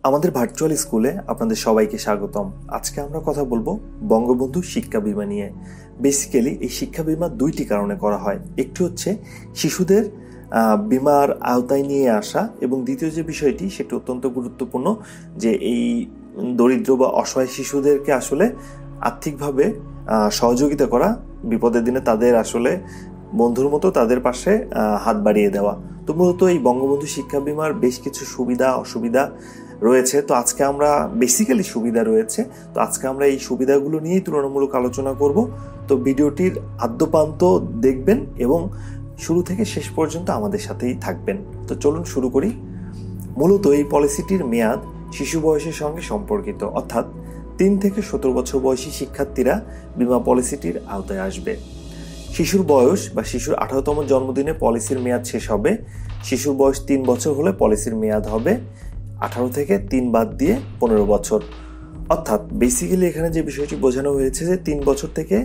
আমাদের ভার্চুয়াল স্কুলে আপনাদের সবাইকে স্বাগতম। আজকে আমরা কথা বলবো বঙ্গবন্ধু শিক্ষা বীমা নিয়ে। বেসিক্যালি এই শিক্ষা বীমা দুইটি কারণে করা হয়। একটি হচ্ছে শিশুদের বীমার আওতায় নিয়ে আসা, এবং দ্বিতীয় যে বিষয়টি সেটি অত্যন্ত গুরুত্বপূর্ণ, যে এই দরিদ্র বা অসহায় শিশুদেরকে আসলে আর্থিকভাবে সহযোগিতা করা, বিপদের দিনে তাদের আসলে বন্ধুর মতো তাদের পাশে হাত বাড়িয়ে দেওয়া। তো মূলত এই বঙ্গবন্ধু শিক্ষা বীমার বেশ কিছু সুবিধা অসুবিধা রয়েছে। তো আজকে আমরা বেসিক্যালি সুবিধা রয়েছে, তো আজকে আমরা এই সুবিধাগুলো নিয়েই তুলনামূলক আলোচনা করব। তো ভিডিওটির আদ্যপান্ত দেখবেন এবং শুরু থেকে শেষ পর্যন্ত আমাদের সাথেই থাকবেন। তো চলুন শুরু করি। মূলত এই পলিসিটির মেয়াদ শিশু বয়সের সঙ্গে সম্পর্কিত, অর্থাৎ 3 থেকে 17 বছর বয়সী শিক্ষার্থীরা বীমা পলিসিটির আওতায় আসবে। শিশুর বয়স বা শিশুর 18তম জন্মদিনে পলিসির মেয়াদ শেষ হবে। শিশুর বয়স 3 বছর হলে পলিসির মেয়াদ হবে 18 থেকে 3 বাদ দিয়ে 15 বছর। অর্থাৎ বেসিক্যালি এখানে যে বিষয়টি বোঝানো হয়েছে যে 3 বছর থেকে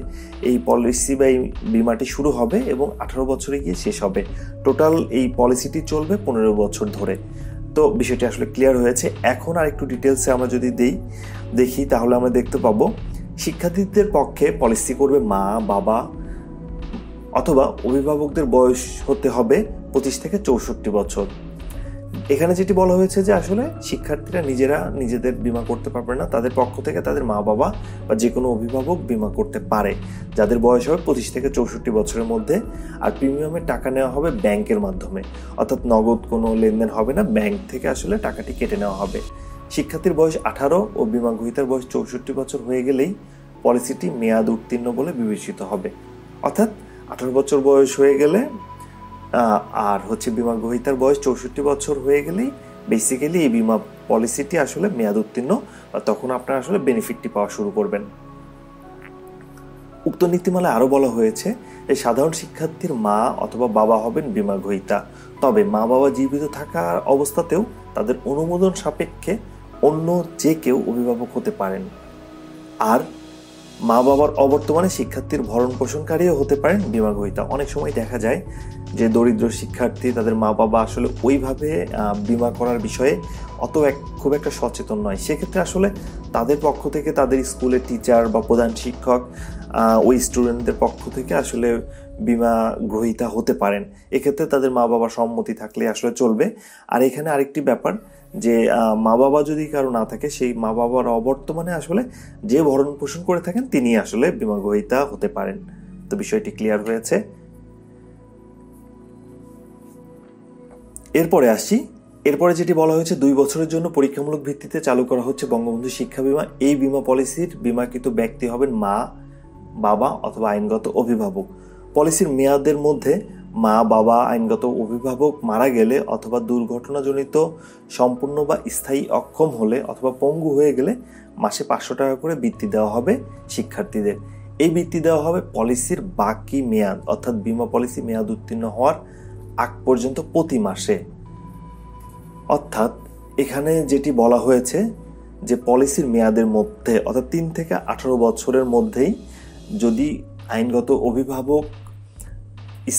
এই পলিসি বা এই বিমাটি শুরু হবে এবং 18 বছরে গিয়ে শেষ হবে। টোটাল এই পলিসিটি চলবে 15 বছর ধরে। তো বিষয়টি আসলে ক্লিয়ার হয়েছে। এখন আর একটু ডিটেলসে আমরা যদি দেখি তাহলে আমরা দেখতে পাবো শিক্ষার্থীদের পক্ষে পলিসি করবে মা, বাবা অথবা অভিভাবকদের বয়স হতে হবে 25 থেকে 64 বছর। এখানে যেটি বলা হয়েছে যে আসলে শিক্ষার্থীরা নিজেরা নিজেদের বীমা করতে পারবে না, তাদের পক্ষ থেকে তাদের মা বাবা বা যে কোনো অভিভাবক বীমা করতে পারে, যাদের বয়স হবে 25 থেকে 64 বছরের মধ্যে। আর প্রিমিয়ামের টাকা নেওয়া হবে ব্যাংকের মাধ্যমে, অর্থাৎ নগদ কোনো লেনদেন হবে না, ব্যাংক থেকে আসলে টাকাটি কেটে নেওয়া হবে। শিক্ষার্থীর বয়স 18 ও বীমা গ্রহীতার বয়স 64 বছর হয়ে গেলেই পলিসিটি মেয়াদ উত্তীর্ণ বলে বিবেচিত হবে। অর্থাৎ 18 বছর বয়স হয়ে গেলে আর বীমা গ্রহীতার বয়স 64 বছর হয়ে গেলেই বেসিক্যালি এই বীমা পলিসিটি আসলে মেয়াদ উত্তীর্ণ, তখন আপনারা আসলে বেনিফিটটি পাওয়া শুরু করবেন। উক্ত নীতিমালায় আরও বলা হয়েছে যে সাধারণ শিক্ষার্থীর মা অথবা বাবা হবেন বীমা গ্রহীতা, তবে মা বাবা জীবিত থাকার অবস্থাতেও তাদের অনুমোদন সাপেক্ষে অন্য যে কেউ অভিভাবক হতে পারেন। আর মা বাবার অবর্তমানে শিক্ষার্থীর ভরণ পোষণকারীও হতে পারেন বীমা গ্রহীতা। অনেক সময় দেখা যায় যে দরিদ্র শিক্ষার্থী, তাদের মা বাবা আসলে ওইভাবে বীমা করার বিষয়ে খুব একটা সচেতন নয়। সেক্ষেত্রে আসলে তাদের পক্ষ থেকে তাদের স্কুলের টিচার বা প্রধান শিক্ষক ওই স্টুডেন্টদের পক্ষ থেকে আসলে বীমা গ্রহীতা হতে পারেন। এক্ষেত্রে তাদের মা বাবার সম্মতি থাকলে আসলে চলবে। আর এখানে আরেকটি ব্যাপার, যে মা বাবা যদি কারো না থাকে, সেই মা বাবার অবর্তমানে আসলে যে ভরণ পোষণ করে থাকেন তিনি আসলে বীমা গ্রহীতা হতে পারেন। তো বিষয়টি ক্লিয়ার হয়েছে। এরপরে যেটি বলা হয়েছে 2 বছরের জন্য পরীক্ষামূলক ভিত্তিতে চালু করা হচ্ছে বঙ্গবন্ধু শিক্ষা বীমা। এই বীমা পলিসির বীমাকৃত ব্যক্তি হবেন মা, বাবা অথবা আইনগত অভিভাবক। পলিসির মেয়াদের মধ্যে মা, বাবা, আইনগত অভিভাবক মারা গেলে অথবা দুর্ঘটনাজনিত সম্পূর্ণ বা স্থায়ী অক্ষম হলে অথবা পঙ্গু হয়ে গেলে মাসে 500 টাকা করে বৃত্তি দেওয়া হবে শিক্ষার্থীদের। এই বৃত্তি দেওয়া হবে পলিসির বাকি মেয়াদ, অর্থাৎ বীমা পলিসি মেয়াদ উত্তীর্ণ হওয়ার আগ পর্যন্ত প্রতি মাসে। অর্থাৎ এখানে যেটি বলা হয়েছে যে পলিসির মেয়াদের মধ্যে, অর্থাৎ 3 থেকে 18 বছরের মধ্যেই যদি আইনগত অভিভাবক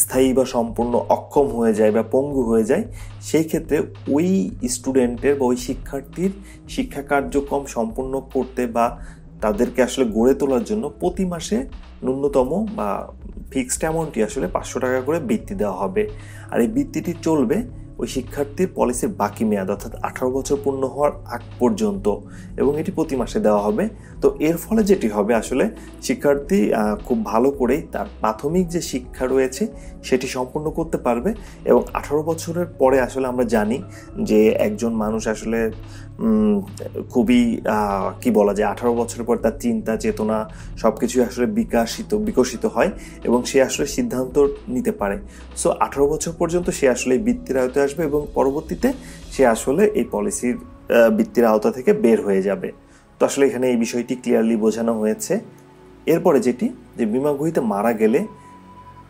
স্থায়ী বা সম্পূর্ণ অক্ষম হয়ে যায় বা পঙ্গু হয়ে যায়, সেই ক্ষেত্রে ওই স্টুডেন্টের বা ওই শিক্ষার্থীর শিক্ষা কার্যক্রম সম্পূর্ণ করতে বা তাদেরকে আসলে গড়ে তোলার জন্য প্রতি মাসে ন্যূনতম বা ফিক্সড অ্যামাউন্টটি আসলে 500 টাকা করে বৃত্তি দেওয়া হবে। আর এই বৃত্তিটি চলবে ওই শিক্ষার্থীর পলিসির বাকি মেয়াদ, অর্থাৎ 18 বছর পূর্ণ হওয়ার আগ পর্যন্ত, এবং এটি প্রতি মাসে দেওয়া হবে। তো এর ফলে যেটি হবে আসলে শিক্ষার্থী খুব ভালো করেই তার প্রাথমিক যে শিক্ষা রয়েছে সেটি সম্পূর্ণ করতে পারবে। এবং 18 বছরের পরে আসলে আমরা জানি যে একজন মানুষ আসলে খুবই কি বলা যায়, 18 বছরের পর তার চিন্তা চেতনা সবকিছু আসলে বিকশিত হয় এবং সে আসলে সিদ্ধান্ত নিতে পারে। সো 18 বছর পর্যন্ত সে আসলে এই বৃত্তির আওতায় আসবে এবং পরবর্তীতে সে আসলে এই পলিসির বৃত্তির আওতা থেকে বের হয়ে যাবে। তো আসলে এখানে এই বিষয়টি ক্লিয়ারলি বোঝানো হয়েছে। এরপরে যেটি, যে বীমা গ্রহীতা মারা গেলে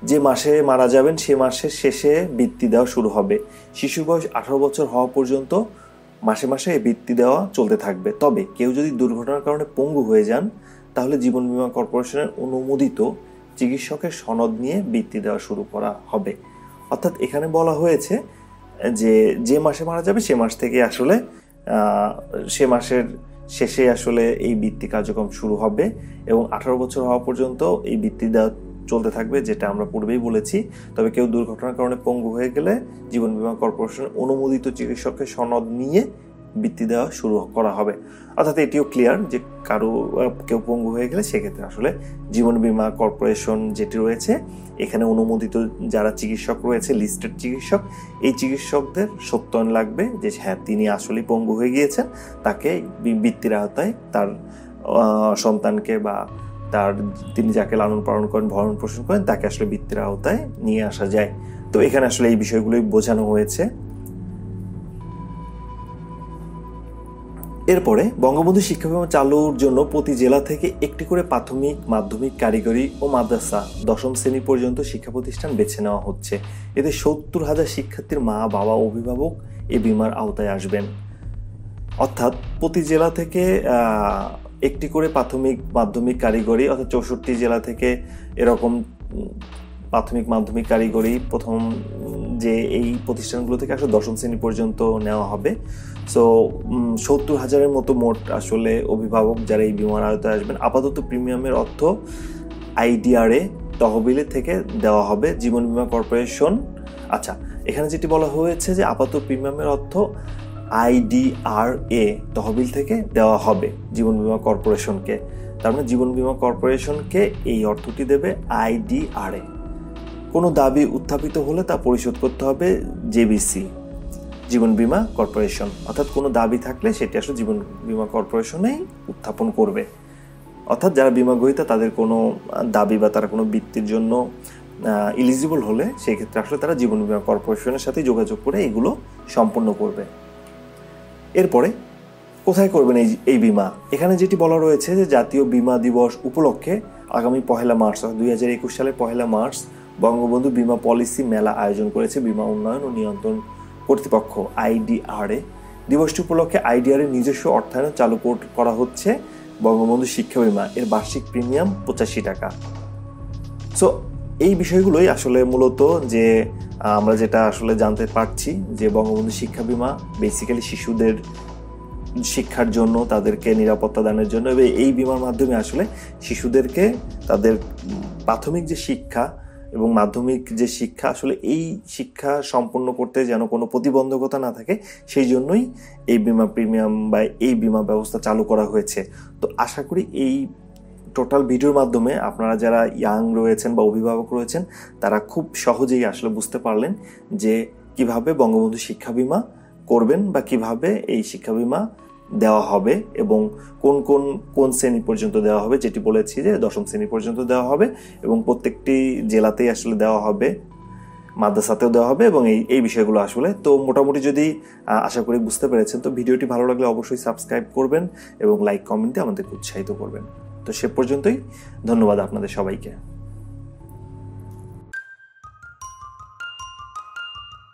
যে মাসে মারা যাবেন সে মাসের শেষে বৃত্তি দেওয়া শুরু হবে। শিশুর বয়স 18 বছর হওয়া পর্যন্ত মাসে মাসে এই বৃত্তি দেওয়া চলতে থাকবে। তবে কেউ যদি দুর্ঘটনার কারণে পঙ্গু হয়ে যান তাহলে জীবন বীমা কর্পোরেশনের অনুমোদিত চিকিৎসকের সনদ নিয়ে বৃত্তি দেওয়া শুরু করা হবে। অর্থাৎ এখানে বলা হয়েছে যে মাসে মারা যাবে সে মাস থেকে আসলে সে মাসের শেষে আসলে এই বৃত্তি কার্যক্রম শুরু হবে এবং 18 বছর হওয়া পর্যন্ত এই বৃত্তি দেওয়া চলতে থাকবে, যেটা আমরা পূর্বেই বলেছি। তবে কেউ দুর্ঘটনার কারণে পঙ্গু হয়ে গেলে জীবন বীমা কর্পোরেশন অনুমোদিত চিকিৎসকের সনদ নিয়ে বৃত্তি দেওয়া শুরু করা হবে। অর্থাৎ এটিও ক্লিয়ার যে কেউ পঙ্গু হয়ে গেলে সেক্ষেত্রে আসলে জীবন বীমা কর্পোরেশন যেটি রয়েছে এখানে অনুমোদিত যারা চিকিৎসক রয়েছে, লিস্টেড চিকিৎসক, এই চিকিৎসকদের সত্যায়ন লাগবে যে হ্যাঁ তিনি আসলেই পঙ্গু হয়ে গিয়েছেন, তাকে বৃত্তির আওতায় তার সন্তানকে বা তিনি যাকে লালন পালন করেন, ভরণ পোষণ করেন, তাকে আসলে বৃত্তির আওতায় নিয়ে আসা যায়। তো এখানে আসলে এই বিষয়গুলোই বোঝানো হয়েছে। এরপরে বঙ্গবন্ধু শিক্ষা বিমা চালুর জন্য প্রতি জেলা থেকে একটি করে প্রাথমিক, মাধ্যমিক, কারিগরি ও মাদ্রাসা 10ম শ্রেণী পর্যন্ত শিক্ষা প্রতিষ্ঠান বেছে নেওয়া হচ্ছে। এতে 70,000 শিক্ষার্থীর মা, বাবা, অভিভাবক এই বিমার আওতায় আসবেন। অর্থাৎ প্রতি জেলা থেকে একটি করে প্রাথমিক, মাধ্যমিক, কারিগরি, অর্থাৎ 64 জেলা থেকে এরকম প্রাথমিক, মাধ্যমিক, কারিগরি প্রথম যে এই প্রতিষ্ঠানগুলো থেকে আসলে 10ম শ্রেণী পর্যন্ত নেওয়া হবে। সো 70,000-এর মতো মোট আসলে অভিভাবক যারা এই বিমার আওতায় আসবেন। আপাতত প্রিমিয়ামের অর্থ আইডিআরএ তহবিলে থেকে দেওয়া হবে জীবন বীমা কর্পোরেশন। আচ্ছা, এখানে যেটি বলা হয়েছে যে আপাতত প্রিমিয়ামের অর্থ আইডিআরএ তহবিল থেকে দেওয়া হবে জীবন বীমা কর্পোরেশনকে। তার মানে জীবন বীমা কর্পোরেশনকে এই অর্থটি দেবে আইডিআরএ। কোনো দাবি উত্থাপিত হলে তা পরিশোধ করতে হবে জেবিসি, জীবন বীমা কর্পোরেশন। অর্থাৎ কোনো দাবি থাকলে সেটি আসলে জীবন বীমা কর্পোরেশনেই উত্থাপন করবে। অর্থাৎ যারা বীমা গ্রহীতা তাদের কোনো দাবি বা তারা কোনো বৃত্তির জন্য এলিজিবল হলে সেই ক্ষেত্রে আসলে তারা জীবন বীমা কর্পোরেশনের সাথে যোগাযোগ করে এগুলো সম্পন্ন করবে। এরপরে কোথায় করবেন এই বীমা? এখানে যেটি বলা রয়েছে যে জাতীয় বীমা দিবস উপলক্ষে আগামী 1 মার্চ 2021 সালের 1 মার্চ বঙ্গবন্ধু বীমা পলিসি মেলা আয়োজন করেছে বীমা উন্নয়ন ও নিয়ন্ত্রণ কর্তৃপক্ষ আইডিআরএ। দিবসটি উপলক্ষে আইডিআরএ নিজস্ব অর্থায়ন চালু করা হচ্ছে বঙ্গবন্ধু শিক্ষা বীমা। এর বার্ষিক প্রিমিয়াম 85 টাকা। সো এই বিষয়গুলোই আসলে মূলত যে আমরা যেটা আসলে জানতে পারছি যে বঙ্গবন্ধু শিক্ষা বীমা বেসিক্যালি শিশুদের শিক্ষার জন্য, তাদেরকে নিরাপত্তা দানের জন্য, এবং এই বীমার মাধ্যমে আসলে শিশুদেরকে তাদের প্রাথমিক যে শিক্ষা এবং মাধ্যমিক যে শিক্ষা আসলে এই শিক্ষা সম্পন্ন করতে যেন কোনো প্রতিবন্ধকতা না থাকে, সেই জন্যই এই বীমা প্রিমিয়াম বা এই বীমা ব্যবস্থা চালু করা হয়েছে। তো আশা করি এই টোটাল ভিডিওর মাধ্যমে আপনারা যারা ইয়াং রয়েছেন বা অভিভাবক রয়েছেন তারা খুব সহজেই আসলে বুঝতে পারলেন যে কিভাবে বঙ্গবন্ধু শিক্ষা বীমা করবেন বা কিভাবে এই শিক্ষা বীমা দেওয়া হবে এবং কোন শ্রেণী পর্যন্ত দেওয়া হবে। যেটি বলেছি যে 10ম শ্রেণী পর্যন্ত দেওয়া হবে এবং প্রত্যেকটি জেলাতেই আসলে দেওয়া হবে, মাদ্রাসাতেও দেওয়া হবে এবং এই বিষয়গুলো আসলে তো মোটামুটি যদি আশা করি বুঝতে পেরেছেন। তো ভিডিওটি ভালো লাগলে অবশ্যই সাবস্ক্রাইব করবেন এবং লাইক কমেন্টে আমাদেরকে উৎসাহিত করবেন। তো সে পর্যন্তই, ধন্যবাদ আপনাদের সবাইকে।